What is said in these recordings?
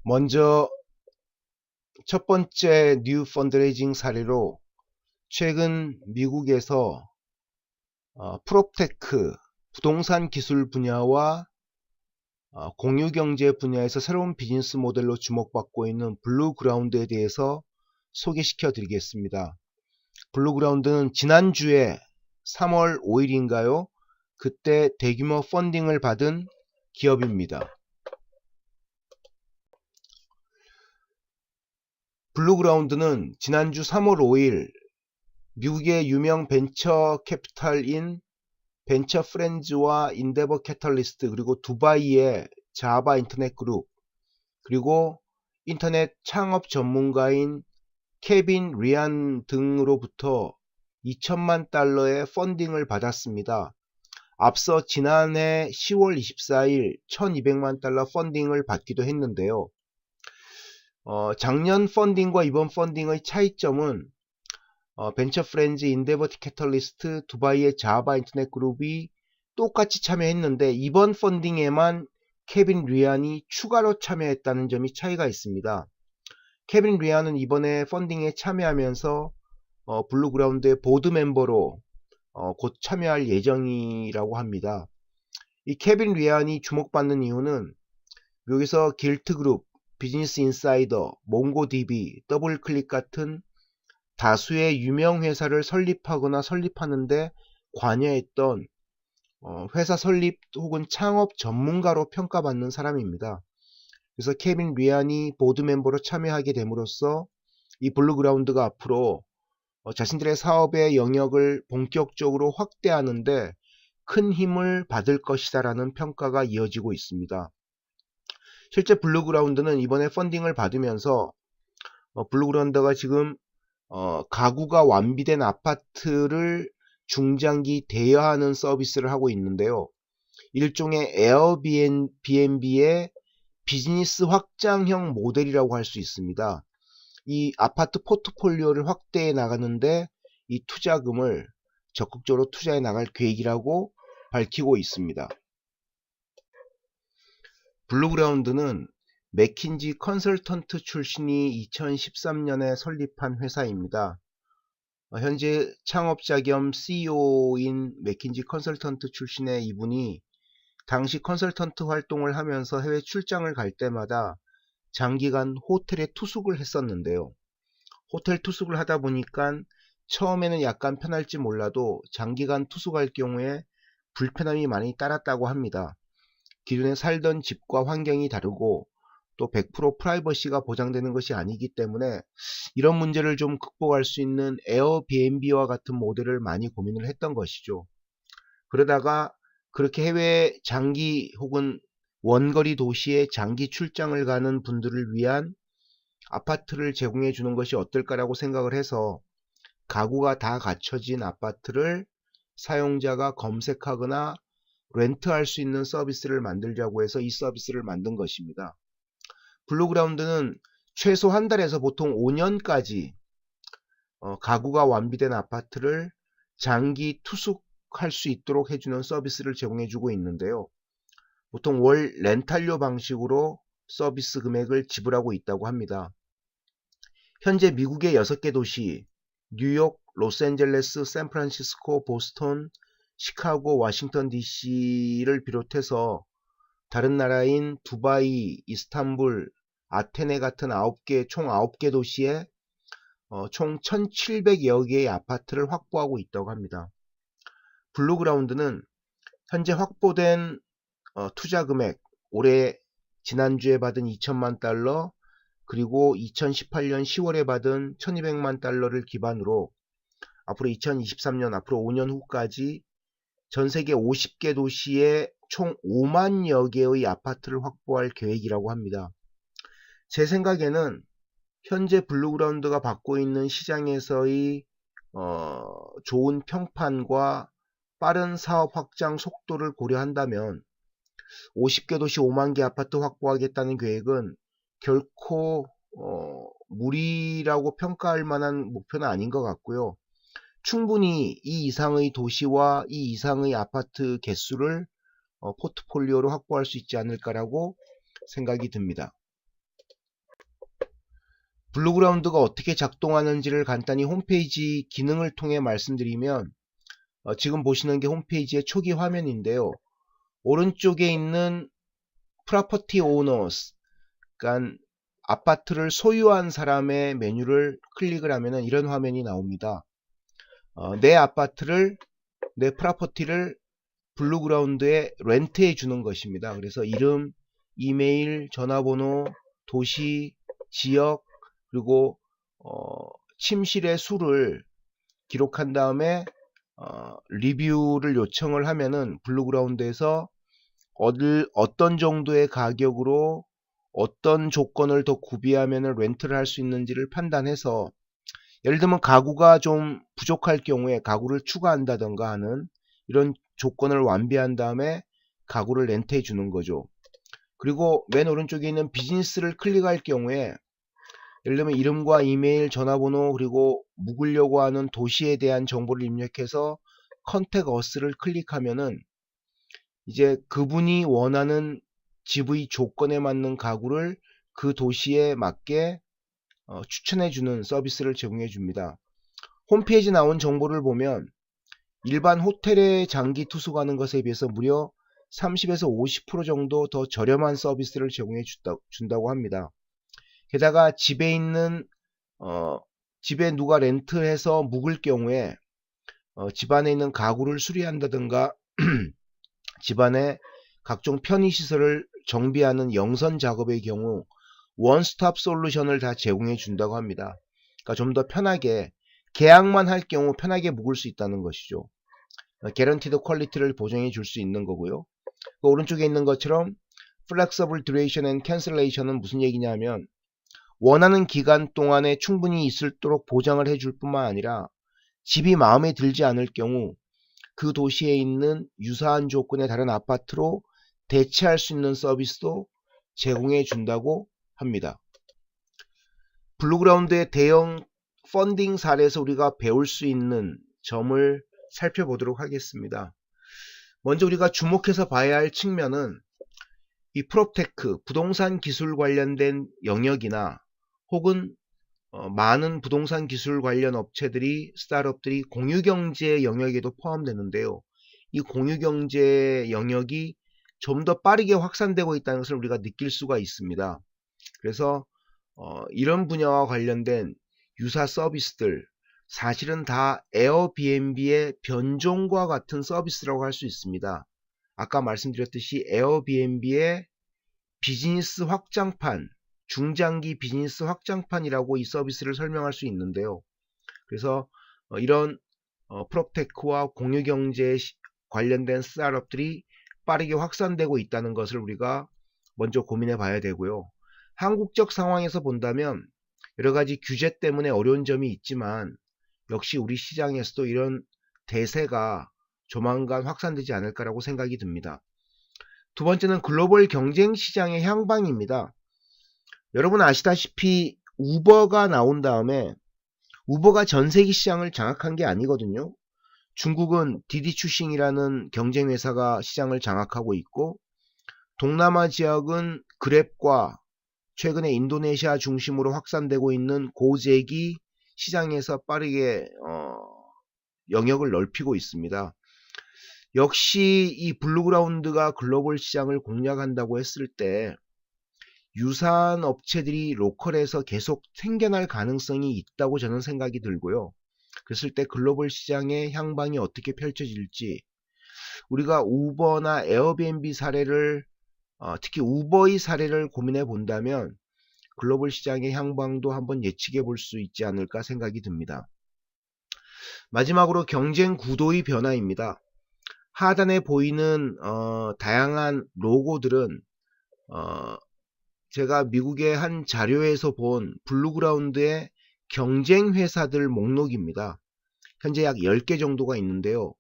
먼저 첫 번째 뉴 펀드레이징 사례로 최근 미국에서 프롭테크 부동산 기술 분야와 공유경제 분야에서 새로운 비즈니스 모델로 주목받고 있는 블루그라운드에 대해서 소개시켜 드리겠습니다. 블루그라운드는 지난주에 3월 5일인가요? 그때 대규모 펀딩을 받은 기업입니다. 블루그라운드는 지난주 3월 5일 미국의 유명 벤처 캐피탈인 벤처 프렌즈와 인데버 캐털리스트, 그리고 두바이의 자바 인터넷 그룹, 그리고 인터넷 창업 전문가인 케빈 리안 등으로부터 2천만 달러의 펀딩을 받았습니다. 앞서 지난해 10월 24일 1200만 달러 펀딩을 받기도 했는데요. 작년 펀딩과 이번 펀딩의 차이점은 벤처 프렌즈, 인데버 캐털리스트, 두바이의 자바 인터넷 그룹이 똑같이 참여했는데 이번 펀딩에만 케빈 리안이 추가로 참여했다는 점이 차이가 있습니다. 케빈 리안은 이번에 펀딩에 참여하면서 블루그라운드의 보드 멤버로 곧 참여할 예정이라고 합니다. 이 케빈 리안이 주목받는 이유는 여기서 길트그룹, 비즈니스 인사이더, 몽고DB, 더블클릭 같은 다수의 유명 회사를 설립하거나 설립하는데 관여했던 회사 설립 혹은 창업 전문가로 평가받는 사람입니다. 그래서 케빈 리안이 보드 멤버로 참여하게 됨으로써 이 블루그라운드가 앞으로 자신들의 사업의 영역을 본격적으로 확대하는데 큰 힘을 받을 것이다 라는 평가가 이어지고 있습니다. 실제 블루그라운드는 이번에 펀딩을 받으면서 블루그라운드가 지금 가구가 완비된 아파트를 중장기 대여하는 서비스를 하고 있는데요. 일종의 에어비앤비의 비즈니스 확장형 모델이라고 할 수 있습니다. 이 아파트 포트폴리오를 확대해 나가는데 이 투자금을 적극적으로 투자해 나갈 계획이라고 밝히고 있습니다. 블루그라운드는 맥킨지 컨설턴트 출신이 2013년에 설립한 회사입니다. 현재 창업자 겸 CEO인 맥킨지 컨설턴트 출신의 이분이 당시 컨설턴트 활동을 하면서 해외 출장을 갈 때마다 장기간 호텔에 투숙을 했었는데요. 호텔 투숙을 하다 보니까 처음에는 약간 편할지 몰라도 장기간 투숙할 경우에 불편함이 많이 따랐다고 합니다. 기존에 살던 집과 환경이 다르고 또 100% 프라이버시가 보장되는 것이 아니기 때문에 이런 문제를 좀 극복할 수 있는 에어비앤비와 같은 모델을 많이 고민을 했던 것이죠. 그러다가 그렇게 해외 장기 혹은 원거리 도시에 장기 출장을 가는 분들을 위한 아파트를 제공해 주는 것이 어떨까라고 생각을 해서 가구가 다 갖춰진 아파트를 사용자가 검색하거나 렌트할 수 있는 서비스를 만들자고 해서 이 서비스를 만든 것입니다. 블루그라운드는 최소 한 달에서 보통 5년까지 가구가 완비된 아파트를 장기 투숙할 수 있도록 해주는 서비스를 제공해주고 있는데요. 보통 월 렌탈료 방식으로 서비스 금액을 지불하고 있다고 합니다. 현재 미국의 6개 도시, 뉴욕, 로스앤젤레스, 샌프란시스코, 보스턴, 시카고, 워싱턴 DC를 비롯해서 다른 나라인 두바이, 이스탄불, 아테네 같은 총 9개 도시에 총 1700여 개의 아파트를 확보하고 있다고 합니다. 블루그라운드는 현재 확보된 투자 금액, 올해 지난주에 받은 2천만 달러, 그리고 2018년 10월에 받은 1200만 달러를 기반으로 앞으로 2023년, 앞으로 5년 후까지 전세계 50개 도시에 총 5만여 개의 아파트를 확보할 계획이라고 합니다. 제 생각에는 현재 블루그라운드가 받고 있는 시장에서의 좋은 평판과 빠른 사업 확장 속도를 고려한다면 50개 도시 5만 개 아파트 확보하겠다는 계획은 결코 무리라고 평가할 만한 목표는 아닌 것 같고요. 충분히 이 이상의 도시와 이 이상의 아파트 개수를 포트폴리오로 확보할 수 있지 않을까라고 생각이 듭니다. 블루그라운드가 어떻게 작동하는지를 간단히 홈페이지 기능을 통해 말씀드리면, 지금 보시는 게 홈페이지의 초기 화면인데요. 오른쪽에 있는 Property Owners, 그러니까 아파트를 소유한 사람의 메뉴를 클릭을 하면 이런 화면이 나옵니다. 내 아파트를, 내 프로퍼티를 블루그라운드에 렌트해 주는 것입니다. 그래서 이름, 이메일, 전화번호, 도시, 지역, 그리고 침실의 수를 기록한 다음에 리뷰를 요청을 하면은 블루그라운드에서 어떤 정도의 가격으로 어떤 조건을 더 구비하면 렌트를 할 수 있는지를 판단해서, 예를 들면 가구가 좀 부족할 경우에 가구를 추가한다던가 하는 이런 조건을 완비한 다음에 가구를 렌트해 주는 거죠. 그리고 맨 오른쪽에 있는 비즈니스를 클릭할 경우에, 예를 들면 이름과 이메일, 전화번호, 그리고 묵으려고 하는 도시에 대한 정보를 입력해서 컨택 어스를 클릭하면은 이제 그분이 원하는 GV 조건에 맞는 가구를 그 도시에 맞게 추천해주는 서비스를 제공해 줍니다. 홈페이지 나온 정보를 보면 일반 호텔에 장기 투숙하는 것에 비해서 무려 30에서 50% 정도 더 저렴한 서비스를 제공해 준다고 합니다. 게다가 집에 누가 렌트해서 묵을 경우에 집안에 있는 가구를 수리한다든가 집안에 각종 편의시설을 정비하는 영선 작업의 경우 원스톱 솔루션을 다 제공해 준다고 합니다. 그러니까 좀 더 편하게, 계약만 할 경우 편하게 묵을 수 있다는 것이죠. 개런티드 퀄리티를 보장해 줄 수 있는 거고요. 그 오른쪽에 있는 것처럼 Flexible Duration and Cancellation은 무슨 얘기냐면, 원하는 기간 동안에 충분히 있도록 보장을 해줄 뿐만 아니라 집이 마음에 들지 않을 경우 그 도시에 있는 유사한 조건의 다른 아파트로 대체할 수 있는 서비스도 제공해 준다고 합니다. 블루그라운드의 대형 펀딩 사례에서 우리가 배울 수 있는 점을 살펴보도록 하겠습니다. 먼저 우리가 주목해서 봐야 할 측면은 이 프롭테크, 부동산 기술 관련된 영역이나 혹은 많은 부동산 기술 관련 업체들이, 스타트업들이 공유경제 영역에도 포함되는데요. 이 공유경제 영역이 좀 더 빠르게 확산되고 있다는 것을 우리가 느낄 수가 있습니다. 그래서 이런 분야와 관련된 유사 서비스들, 사실은 다 에어비앤비의 변종과 같은 서비스라고 할 수 있습니다. 아까 말씀드렸듯이 에어비앤비의 비즈니스 확장판, 중장기 비즈니스 확장판이라고 이 서비스를 설명할 수 있는데요. 그래서 이런 프롭테크와 공유경제 관련된 스타트업들이 빠르게 확산되고 있다는 것을 우리가 먼저 고민해 봐야 되고요. 한국적 상황에서 본다면 여러 가지 규제 때문에 어려운 점이 있지만 역시 우리 시장에서도 이런 대세가 조만간 확산되지 않을까라고 생각이 듭니다. 두 번째는 글로벌 경쟁 시장의 향방입니다. 여러분 아시다시피 우버가 나온 다음에, 우버가 전 세계 시장을 장악한 게 아니거든요. 중국은 디디추싱이라는 경쟁 회사가 시장을 장악하고 있고, 동남아 지역은 그랩과 최근에 인도네시아 중심으로 확산되고 있는 고제기 시장에서 빠르게 영역을 넓히고 있습니다. 역시 이 블루그라운드가 글로벌 시장을 공략한다고 했을 때 유사한 업체들이 로컬에서 계속 생겨날 가능성이 있다고 저는 생각이 들고요. 그랬을 때 글로벌 시장의 향방이 어떻게 펼쳐질지, 우리가 우버나 에어비앤비 사례를, 특히 우버의 사례를 고민해 본다면 글로벌 시장의 향방도 한번 예측해 볼 수 있지 않을까 생각이 듭니다. 마지막으로 경쟁 구도의 변화입니다. 하단에 보이는 다양한 로고들은 제가 미국의 한 자료에서 본 블루그라운드의 경쟁 회사들 목록입니다. 현재 약 10개 정도가 있는데요.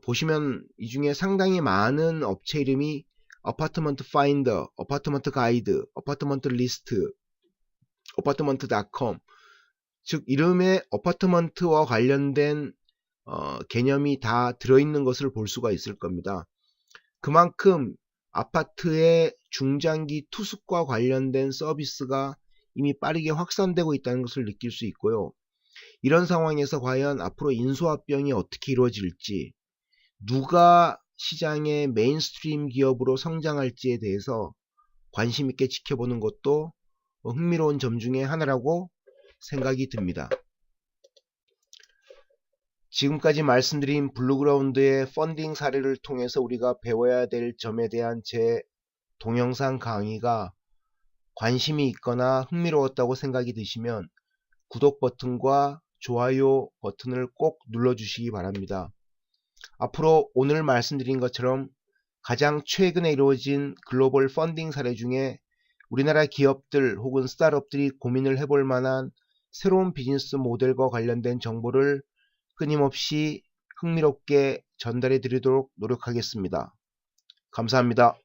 보시면 이 중에 상당히 많은 업체 이름이 어파트먼트 파인더, 어파트먼트 가이드, 어파트먼트 리스트, 어파트먼트.com, 즉 이름에 어파트먼트와 관련된 개념이 다 들어있는 것을 볼 수가 있을 겁니다. 그만큼 아파트의 중장기 투숙과 관련된 서비스가 이미 빠르게 확산되고 있다는 것을 느낄 수 있고요. 이런 상황에서 과연 앞으로 인수합병이 어떻게 이루어질지, 누가 시장의 메인스트림 기업으로 성장할지에 대해서 관심 있게 지켜보는 것도 흥미로운 점 중에 하나라고 생각이 듭니다. 지금까지 말씀드린 블루그라운드의 펀딩 사례를 통해서 우리가 배워야 될 점에 대한 제 동영상 강의가 관심이 있거나 흥미로웠다고 생각이 드시면 구독 버튼과 좋아요 버튼을 꼭 눌러주시기 바랍니다. 앞으로 오늘 말씀드린 것처럼 가장 최근에 이루어진 글로벌 펀딩 사례 중에 우리나라 기업들 혹은 스타트업들이 고민을 해볼 만한 새로운 비즈니스 모델과 관련된 정보를 끊임없이 흥미롭게 전달해 드리도록 노력하겠습니다. 감사합니다.